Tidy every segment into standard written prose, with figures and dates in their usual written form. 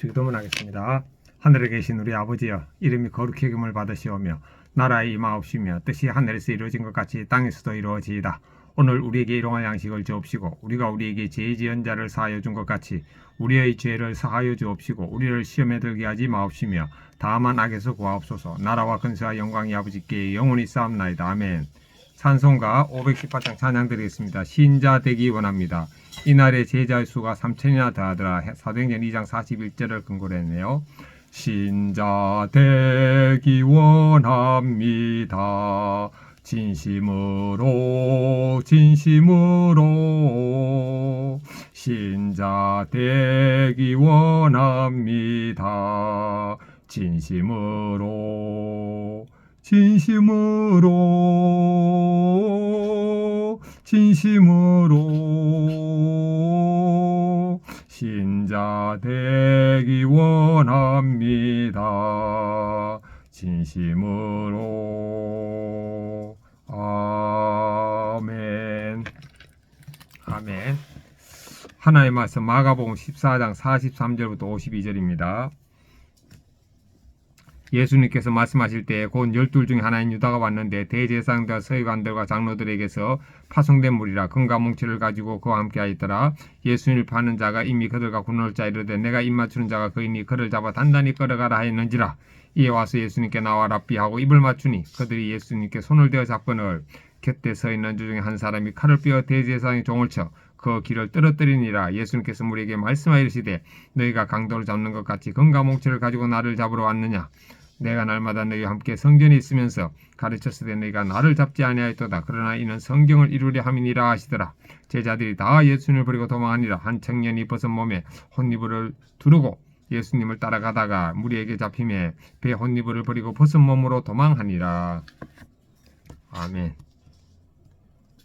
주기도문 하겠습니다. 하늘에 계신 우리 아버지여, 이름이 거룩히 여김을 받으시오며 나라의 임하옵시며 뜻이 하늘에서 이루어진 것 같이 땅에서도 이루어지이다. 오늘 우리에게 일용할 양식을 주옵시고 우리가 우리에게 죄 지은 자를 사하여 준 것 같이 우리의 죄를 사하여 주옵시고 우리를 시험에 들게 하지 마옵시며 다만 악에서 구하옵소서. 나라와 근세와 영광이 아버지께 영원히 쌓옵나이다. 아멘. 찬송가 518장 찬양 드리겠습니다. 신자 되기 원합니다. 이날의 제자의 수가 3천이나 더하더라. 사도행전 2장 41절을 근거로 했네요. 신자 되기 원합니다. 진심으로 신자 되기 원합니다. 진심으로 신자 되기 원합니다. 진심으로. 아멘. 아멘. 하나님의 말씀 마가복음 14장 43절부터 52절입니다. 예수님께서 말씀하실 때 곧 12 중에 하나인 유다가 왔는데 대제사장들과 서기관들과 장로들에게서 파송된 무리라 금과 뭉치를 가지고 그와 함께 하였더라. 예수님을 파는 자가 이미 그들과 군을 짜 이르되 내가 입 맞추는 자가 그이니 그를 잡아 단단히 끌어가라 하였는지라. 이에 와서 예수님께 나와 랍비 하고 입을 맞추니 그들이 예수님께 손을 대어 잡거늘 곁에 서 있는 주 중에 한 사람이 칼을 빼어 대제사장의 종을 쳐 그 길을 떨어뜨리니라. 예수님께서 무리에게 말씀하여 이르시되 너희가 강도를 잡는 것 같이 금과 뭉치를 가지고 나를 잡으러 왔느냐. 내가 날마다 너희와 함께 성전에 있으면서 가르쳤으되 너희가 나를 잡지 아니하였도다. 그러나 이는 성경을 이루려 함이니라 하시더라. 제자들이 다 예수님을 버리고 도망하니라. 한 청년이 벗은 몸에 혼이불을 두르고 예수님을 따라가다가 무리에게 잡히매 배 혼이불을 버리고 벗은 몸으로 도망하니라. 아멘.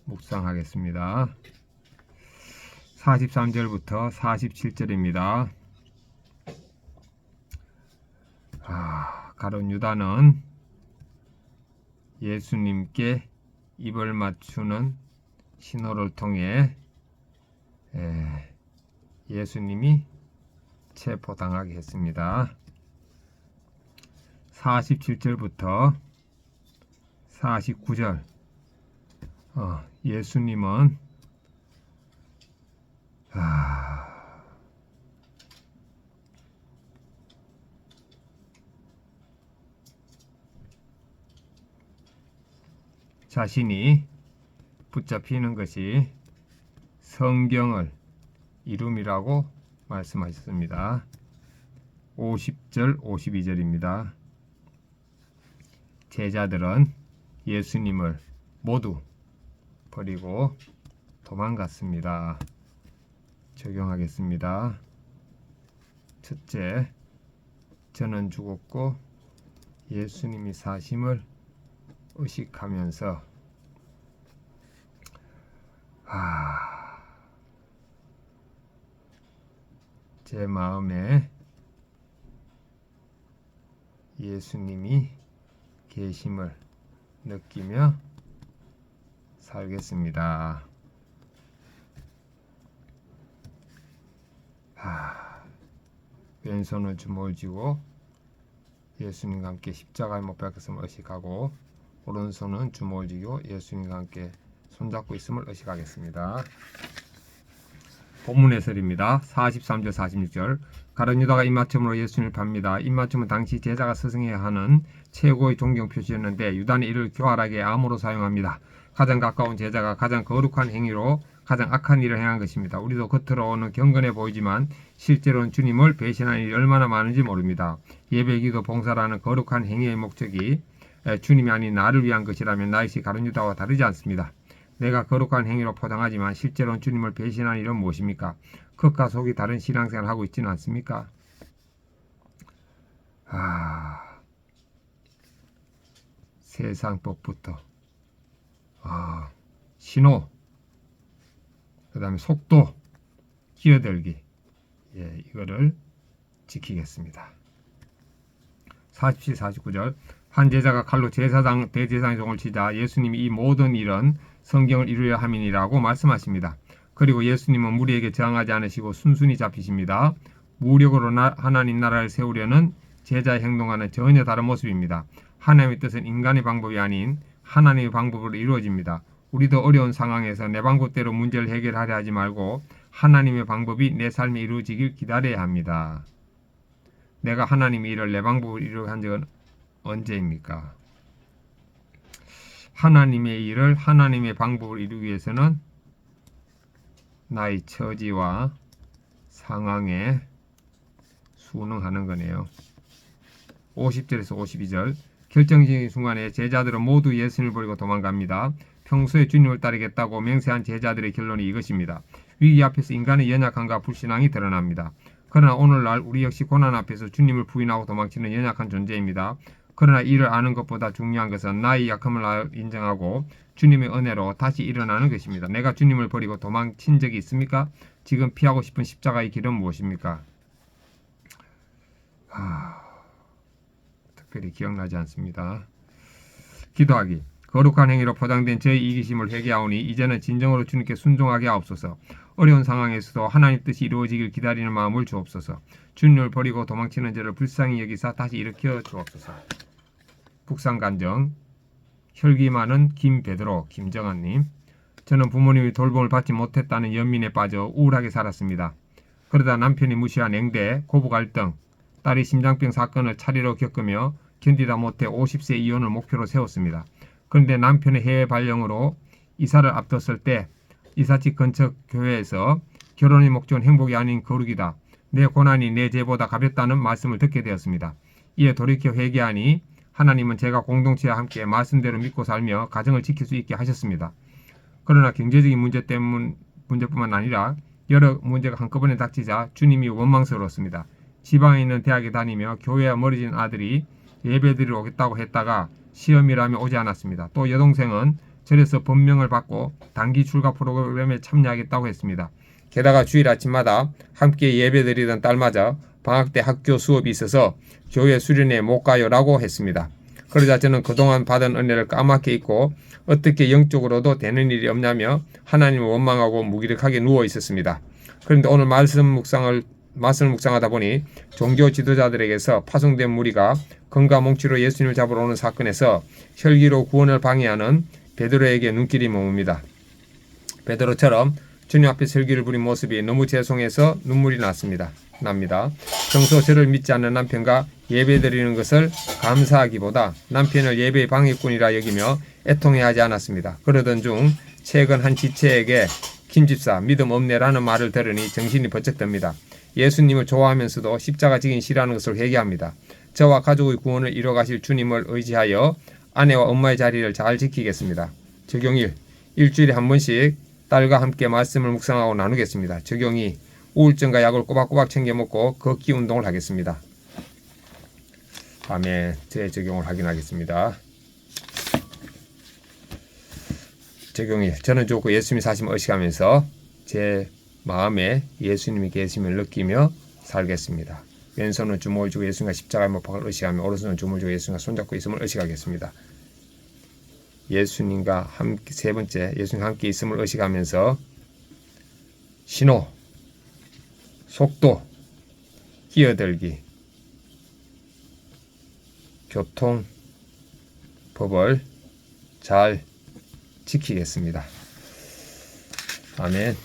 묵상하겠습니다. 43절부터 47절입니다. 가룟 유다는 예수님께 입을 맞추는 신호를 통해 예수님이 체포당하게 했습니다. 47절부터 49절 예수님은 자신이 붙잡히는 것이 성경을 이룸이라고 말씀하셨습니다. 50절 52절입니다. 제자들은 예수님을 모두 버리고 도망갔습니다. 적용하겠습니다. 첫째, 저는 죽었고 예수님이 사심을 의식하면서 제 마음에 예수님이 계심을 느끼며 살겠습니다. 왼손은 주먹을 쥐고 예수님과 함께 십자가에 못 박혔음을 의식하고 오른손은 주먹을 쥐고 예수님과 함께 손잡고 있음을 의식하겠습니다. 본문 해설입니다. 43절 46절 가룟 유다가 입맞춤으로 예수님을 팝니다. 입맞춤은 당시 제자가 스승해야 하는 최고의 존경 표시였는데 유다는 이를 교활하게 암으로 사용합니다. 가장 가까운 제자가 가장 거룩한 행위로 가장 악한 일을 행한 것입니다. 우리도 겉으로는 경건해 보이지만 실제로는 주님을 배신한 일이 얼마나 많은지 모릅니다. 예배, 기도, 봉사라는 거룩한 행위의 목적이 주님이 아닌 나를 위한 것이라면 나 역시 가룟 유다와 다르지 않습니다. 내가 거룩한 행위로 포장하지만 실제로는 주님을 배신한 일은 무엇입니까? 겉과 속이 다른 신앙생활을 하고 있지는 않습니까? 세상 법부터 신호, 그 다음에 속도, 끼어들기, 이거를 지키겠습니다. 47, 49절 한 제자가 칼로 대제사장의 종을 치자 예수님이 이 모든 일은 성경을 이루려 함이니라고 말씀하십니다. 그리고 예수님은 무리에게 저항하지 않으시고 순순히 잡히십니다. 무력으로 하나님 나라를 세우려는 제자의 행동과는 전혀 다른 모습입니다. 하나님의 뜻은 인간의 방법이 아닌 하나님의 방법으로 이루어집니다. 우리도 어려운 상황에서 내 방법대로 문제를 해결하려 하지 말고 하나님의 방법이 내 삶에 이루어지길 기다려야 합니다. 내가 하나님의 일을 내 방법으로 이루려 한 적은 언제입니까? 하나님의 일을 하나님의 방법으로 이루기 위해서는 나의 처지와 상황에 순응하는 거네요. 50절에서 52절 결정적인 순간에 제자들은 모두 예수님을 버리고 도망갑니다. 평소에 주님을 따르겠다고 맹세한 제자들의 결론이 이것입니다. 위기 앞에서 인간의 연약함과 불신앙이 드러납니다. 그러나 오늘날 우리 역시 고난 앞에서 주님을 부인하고 도망치는 연약한 존재입니다. 그러나 이를 아는 것보다 중요한 것은 나의 약함을 인정하고 주님의 은혜로 다시 일어나는 것입니다. 내가 주님을 버리고 도망친 적이 있습니까? 지금 피하고 싶은 십자가의 길은 무엇입니까? 특별히 기억나지 않습니다. 기도하기. 거룩한 행위로 포장된 저의 이기심을 회개하오니 이제는 진정으로 주님께 순종하게 하옵소서. 어려운 상황에서도 하나님 뜻이 이루어지길 기다리는 마음을 주옵소서. 주님을 버리고 도망치는 저를 불쌍히 여기사 다시 일으켜 주옵소서. 북상간정. 혈기 많은 김베드로, 김정환님. 저는 부모님이 돌봄을 받지 못했다는 연민에 빠져 우울하게 살았습니다. 그러다 남편이 무시한 냉대, 고부 갈등, 딸이 심장병 사건을 차례로 겪으며 견디다 못해 50세 이혼을 목표로 세웠습니다. 그런데 남편의 해외 발령으로 이사를 앞뒀을 때 이삿집 근처 교회에서 결혼의 목적은 행복이 아닌 거룩이다. 내 고난이 내 죄보다 가볍다는 말씀을 듣게 되었습니다. 이에 돌이켜 회개하니 하나님은 제가 공동체와 함께 말씀대로 믿고 살며 가정을 지킬 수 있게 하셨습니다. 그러나 경제적인 문제뿐만 아니라 여러 문제가 한꺼번에 닥치자 주님이 원망스러웠습니다. 지방에 있는 대학에 다니며 교회와 멀어진 아들이 예배드리러 오겠다고 했다가 시험이라며 오지 않았습니다. 또 여동생은 절에서 법명을 받고 단기 출가 프로그램에 참여하겠다고 했습니다. 게다가 주일 아침마다 함께 예배드리던 딸마저 방학 때 학교 수업이 있어서 교회 수련회 못 가요라고 했습니다. 그러자 저는 그동안 받은 은혜를 까맣게 잊고 어떻게 영적으로도 되는 일이 없냐며 하나님을 원망하고 무기력하게 누워 있었습니다. 그런데 오늘 말씀을 묵상하다 보니 종교 지도자들에게서 파송된 무리가 금과 몽치로 예수님을 잡으러 오는 사건에서 혈기로 구원을 방해하는 베드로에게 눈길이 머뭅니다. 베드로처럼 주님 앞에서 혈기를 부린 모습이 너무 죄송해서 눈물이 납니다. 평소 저를 믿지 않는 남편과 예배드리는 것을 감사하기보다 남편을 예배의 방해꾼이라 여기며 애통해하지 않았습니다. 그러던 중 최근 한 지체에게 김집사 믿음 없네라는 말을 들으니 정신이 번쩍 듭니다. 예수님을 좋아하면서도 십자가 지긴 싫어하는 것을 회개합니다. 저와 가족의 구원을 이뤄가실 주님을 의지하여 아내와 엄마의 자리를 잘 지키겠습니다. 적용 1. 일주일에 한 번씩 딸과 함께 말씀을 묵상하고 나누겠습니다. 적용 2. 우울증과 약을 꼬박꼬박 챙겨 먹고 걷기 운동을 하겠습니다. 다음에 제 적용을 확인하겠습니다. 적용 1. 저는 좋고 예수님이 사심을 의식하면서 제 마음에 예수님이 계심을 느끼며 살겠습니다. 왼손은 주먹을 쥐고 예수님과 십자가의 못 박을 의식하며 오른손은 주먹을 쥐고 예수님과 손잡고 있음을 의식하겠습니다. 예수님과 함께 세 번째 예수님과 함께 있음을 의식하면서 신호, 속도, 끼어들기, 교통, 법을 잘 지키겠습니다. 아멘.